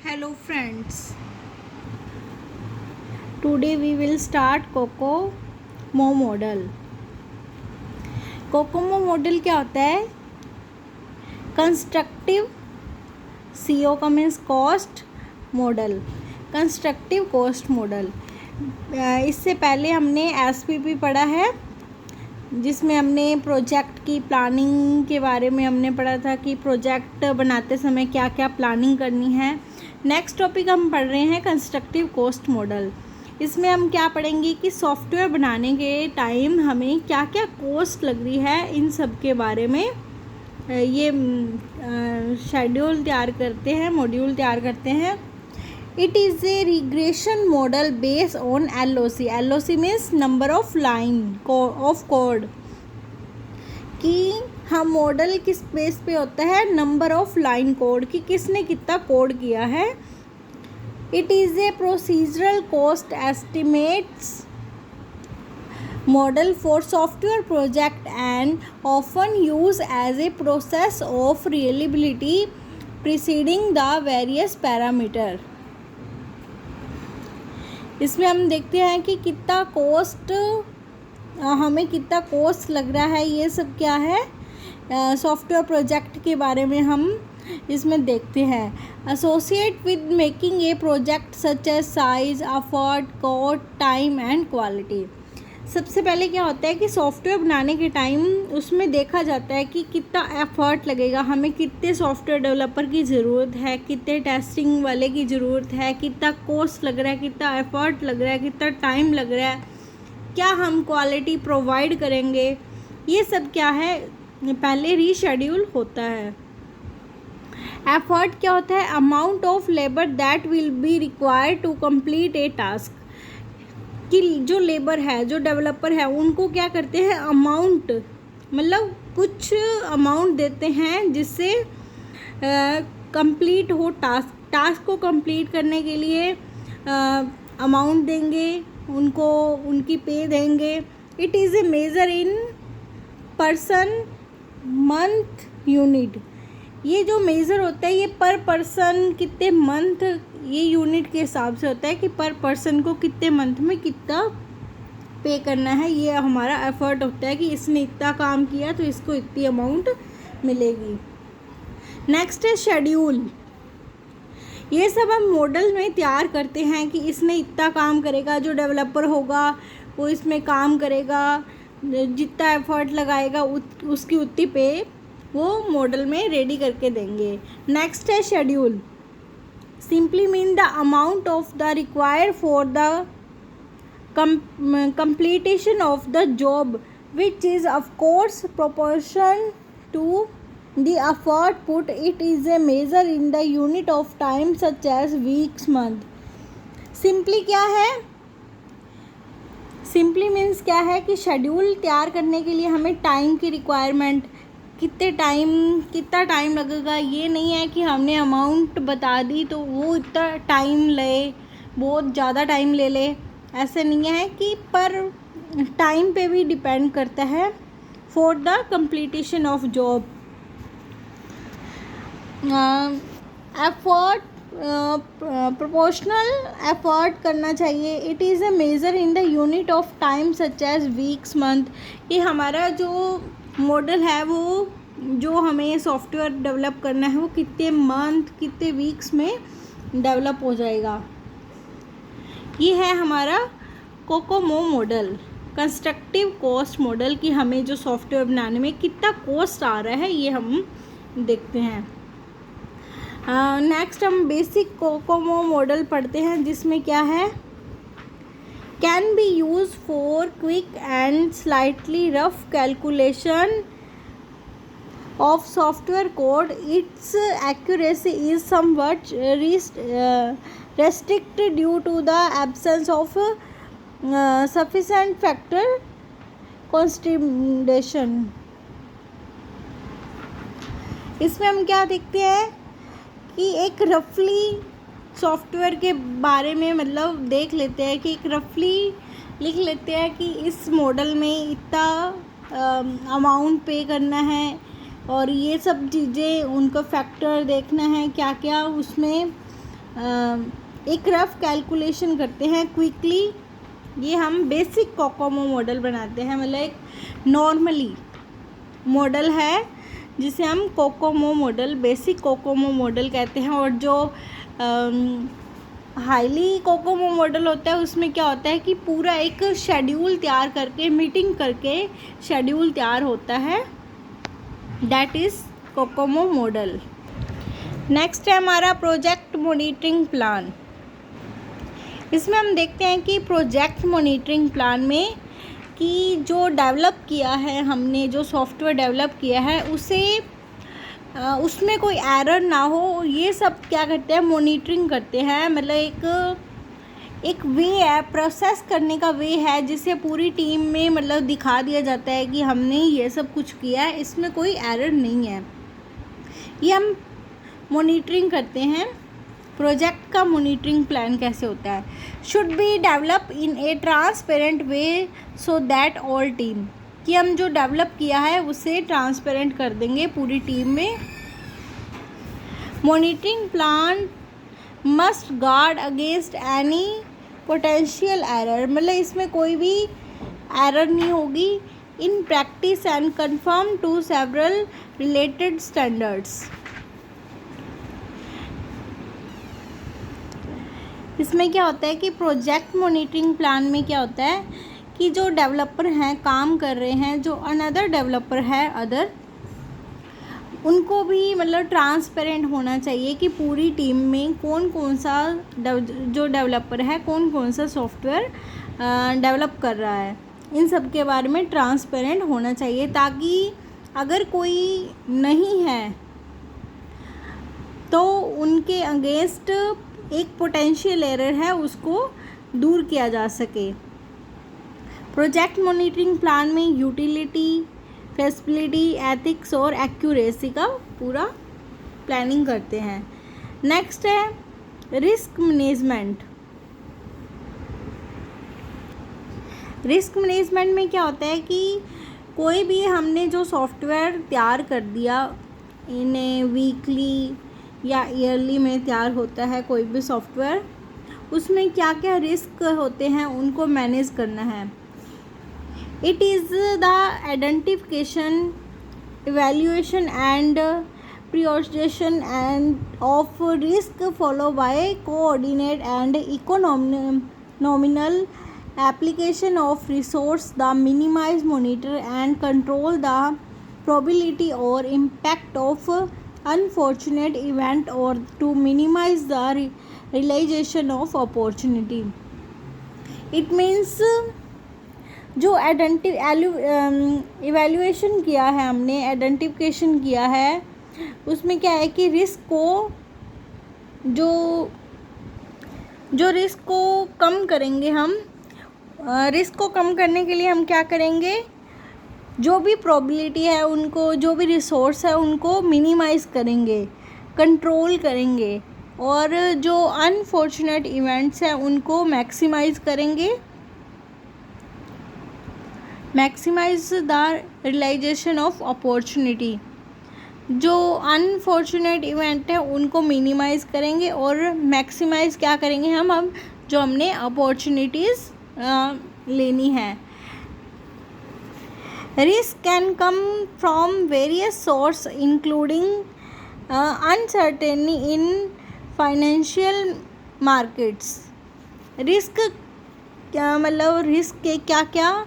Hello friends, today we will start COCOMO model. COCOMO model क्या होता है? Constructive CO का means cost model, constructive cost model. इससे पहले हमने SPP पढ़ा है जिसमें हमने प्रोजेक्ट की प्लानिंग के बारे में हमने पढ़ा था कि प्रोजेक्ट बनाते समय क्या क्या प्लानिंग करनी है। नेक्स्ट टॉपिक हम पढ़ रहे हैं कंस्ट्रक्टिव कॉस्ट मॉडल। इसमें हम क्या पढ़ेंगे कि सॉफ्टवेयर बनाने के टाइम हमें क्या क्या कॉस्ट लग रही है, इन सब के बारे में ये शेड्यूल तैयार करते हैं, मॉड्यूल तैयार करते हैं। It is A regression model based on LOC। LOC means number of line of code, कि हम मॉडल किस बेस पे होता है, नंबर ऑफ लाइन कोड, कि किसने कितना कोड किया है। It is a procedural cost estimates model for software project and often use as a process of reliability preceding the various parameter. इसमें हम देखते हैं कि कितना कॉस्ट, हमें कितना कॉस्ट लग रहा है, ये सब क्या है, सॉफ्टवेयर प्रोजेक्ट के बारे में हम इसमें देखते हैं। Associate with making a project such as size, effort, cost, time and quality. सबसे पहले क्या होता है कि सॉफ्टवेयर बनाने के टाइम उसमें देखा जाता है कि कितना एफर्ट लगेगा, हमें कितने सॉफ्टवेयर डेवलपर की ज़रूरत है, कितने टेस्टिंग वाले की ज़रूरत है, कितना कॉस्ट लग रहा है, कितना एफर्ट लग रहा है, कितना टाइम लग रहा है, क्या हम क्वालिटी प्रोवाइड करेंगे, ये सब क्या है पहले रीशेड्यूल होता है। एफर्ट क्या होता है, amount of labour that will be required to complete a task, कि जो लेबर है, जो डेवलपर है, उनको क्या करते हैं, अमाउंट मतलब कुछ अमाउंट देते हैं जिससे कंप्लीट हो टास्क को कंप्लीट करने के लिए अमाउंट देंगे उनको, उनकी पे देंगे। It is A measure in person month unit. ये जो मेज़र होता है ये पर पर्सन कितने मंथ, ये यूनिट के हिसाब से होता है कि पर पर्सन को कितने मंथ में कितना पे करना है। ये हमारा एफर्ट होता है कि इसने इतना काम किया तो इसको इतनी अमाउंट मिलेगी। नेक्स्ट है शेड्यूल। ये सब हम मॉडल में तैयार करते हैं कि इसने इतना काम करेगा, जो डेवलपर होगा वो इसमें काम करेगा, जितना एफर्ट लगाएगा उसकी उतनी पे वो मॉडल में रेडी करके देंगे। नेक्स्ट है schedule. Simply mean the amount of the required for the completion of the job, which is of course proportion to the effort put. It is a measure in the unit of time such as weeks, month. Simply क्या है, simply means क्या है कि schedule तैयार करने के लिए हमें टाइम की रिक्वायरमेंट, कितना टाइम लगेगा। ये नहीं है कि हमने अमाउंट बता दी तो वो इतना टाइम ले, बहुत ज़्यादा टाइम ले ले, ऐसे नहीं है कि पर टाइम पे भी डिपेंड करता है for the completion of job. Effort proportional effort करना चाहिए। It is a measure in the unit of time such as weeks, month. ये हमारा जो मॉडल है वो जो हमें सॉफ्टवेयर डेवलप करना है वो कितने मंथ, कितने वीक्स में डेवलप हो जाएगा। ये है हमारा Kokomo model, constructive cost model, कि हमें जो सॉफ्टवेयर बनाने में कितना कॉस्ट आ रहा है ये हम देखते हैं। नेक्स्ट हम बेसिक कोकोमो मॉडल पढ़ते हैं जिसमें क्या है, can be use for quick and slightly rough calculation of software code. Its accuracy is somewhat restricted due to the absence of sufficient factor consideration. इसमें हम क्या देखते हैं कि एक रफली सॉफ्टवेयर के बारे में मतलब देख लेते हैं कि एक रफली लिख लेते हैं कि इस मॉडल में इतना अमाउंट पे करना है और ये सब चीज़ें उनका फैक्टर देखना है, क्या क्या उसमें एक रफ कैलकुलेशन करते हैं क्विकली। ये हम बेसिक कोकोमो मॉडल बनाते हैं, मतलब एक नॉर्मली मॉडल है जिसे हम Kokomo model, basic COCOMO model कहते हैं। और जो हाईली कोकोमो मॉडल होता है उसमें क्या होता है कि पूरा एक शेड्यूल तैयार करके, मीटिंग करके शेड्यूल तैयार होता है, that is Kokomo model. Next है हमारा प्रोजेक्ट मॉनिटरिंग प्लान। इसमें हम देखते हैं कि प्रोजेक्ट मॉनिटरिंग प्लान में कि जो डेवलप किया है हमने, जो सॉफ्टवेयर डेवलप किया है उसे उसमें कोई एरर ना हो, ये सब क्या करते हैं, मॉनिटरिंग करते हैं। मतलब एक वे है, प्रोसेस करने का वे है जिसे पूरी टीम में मतलब दिखा दिया जाता है कि हमने ये सब कुछ किया है, इसमें कोई एरर नहीं है। ये हम मॉनिटरिंग करते हैं। प्रोजेक्ट का मॉनिटरिंग प्लान कैसे होता है, should be develop in A transparent way so that all team, कि हम जो डेवलप किया है उसे ट्रांसपेरेंट कर देंगे पूरी टीम में। Monitoring plan must guard against any potential error, मतलब इसमें कोई भी एरर नहीं होगी। In practice and conform to several related standards. इसमें क्या होता है कि प्रोजेक्ट मॉनिटरिंग प्लान में क्या होता है कि जो डेवलपर हैं, काम कर रहे हैं, जो अनदर डेवलपर है अदर, उनको भी मतलब ट्रांसपेरेंट होना चाहिए कि पूरी टीम में कौन कौन सा जो डेवलपर है कौन कौन सा सॉफ्टवेयर डेवलप कर रहा है, इन सब के बारे में ट्रांसपेरेंट होना चाहिए, ताकि अगर कोई नहीं है तो उनके अगेंस्ट एक पोटेंशियल एरर है उसको दूर किया जा सके। प्रोजेक्ट मॉनिटरिंग प्लान में यूटिलिटी, फेसिबिलिटी, एथिक्स और एक्यूरेसी का पूरा प्लानिंग करते हैं। नेक्स्ट है रिस्क मैनेजमेंट। रिस्क मैनेजमेंट में क्या होता है कि कोई भी हमने जो सॉफ्टवेयर तैयार कर दिया, इन्हें वीकली या ईयरली में तैयार होता है कोई भी सॉफ्टवेयर, उसमें क्या क्या रिस्क होते हैं उनको मैनेज करना है। It is the identification, evaluation and prioritization and of risk follow by coordinate and economical application of resource, the minimize, monitor and control the probability or impact of unfortunate event or to minimize the realization of opportunity. It means जो evaluation किया है हमने, identification किया है, उसमें क्या है कि रिस्क को जो रिस्क को कम करेंगे हम, रिस्क को कम करने के लिए हम क्या करेंगे, जो भी प्रोबेबिलिटी है उनको, जो भी रिसोर्स है उनको मिनिमाइज़ करेंगे, कंट्रोल करेंगे, और जो अनफॉर्चुनेट इवेंट्स हैं उनको मैक्सिमाइज़ करेंगे, maximize the realization of opportunity. जो अनफॉर्चुनेट इवेंट है उनको मिनिमाइज़ करेंगे और मैक्सिमाइज़ क्या करेंगे हम जो हमने अपॉर्चुनिटीज़ लेनी है। Risk can come from various source including uncertainty in financial markets. Risk क्या मतलब, रिस्क के क्या क्या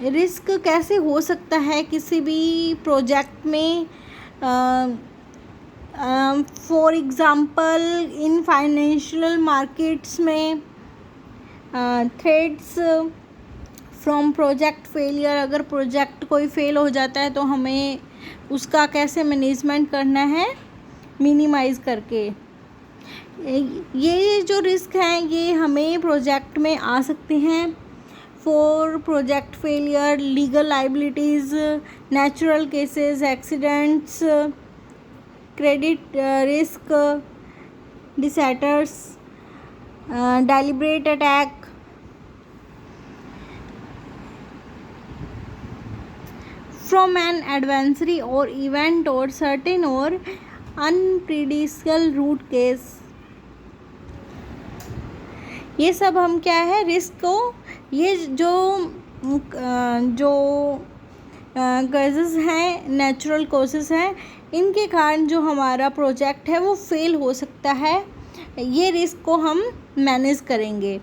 रिस्क कैसे हो सकता है किसी भी प्रोजेक्ट में। For example in financial markets में थ्रेड्स फ्रॉम प्रोजेक्ट फेलियर, अगर प्रोजेक्ट कोई फेल हो जाता है तो हमें उसका कैसे मैनेजमेंट करना है, मिनिमाइज़ करके। ये जो रिस्क हैं ये हमें प्रोजेक्ट में आ सकते हैं। For project failure, legal liabilities, natural causes, accidents, credit risk, disasters, deliberate attack, from an adversary or event or certain or unpredictable root cause, ये सब हम क्या है रिस्क को, ये जो कॉजेज़ हैं, नेचुरल कॉजेज़ हैं, इनके कारण जो हमारा प्रोजेक्ट है वो फेल हो सकता है, ये रिस्क को हम मैनेज करेंगे।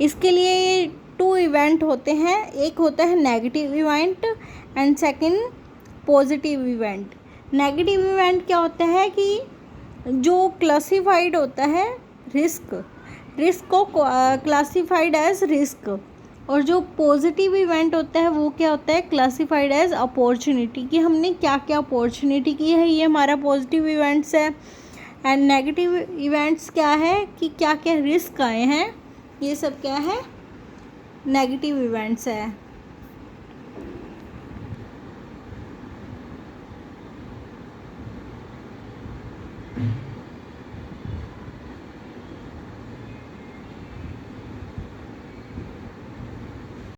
इसके लिए 2 इवेंट होते हैं, एक होता है negative event and second positive event. Negative event क्या होता है कि जो क्लासिफाइड होता है रिस्क को क्लासिफाइड एज रिस्क, और जो पॉजिटिव इवेंट होता है वो क्या होता है, क्लासिफाइड एज अपॉर्चुनिटी, कि हमने क्या क्या अपॉर्चुनिटी की है, ये हमारा पॉजिटिव इवेंट्स है। एंड नेगेटिव इवेंट्स क्या है कि क्या क्या रिस्क आए हैं, ये सब क्या है, नेगेटिव इवेंट्स है।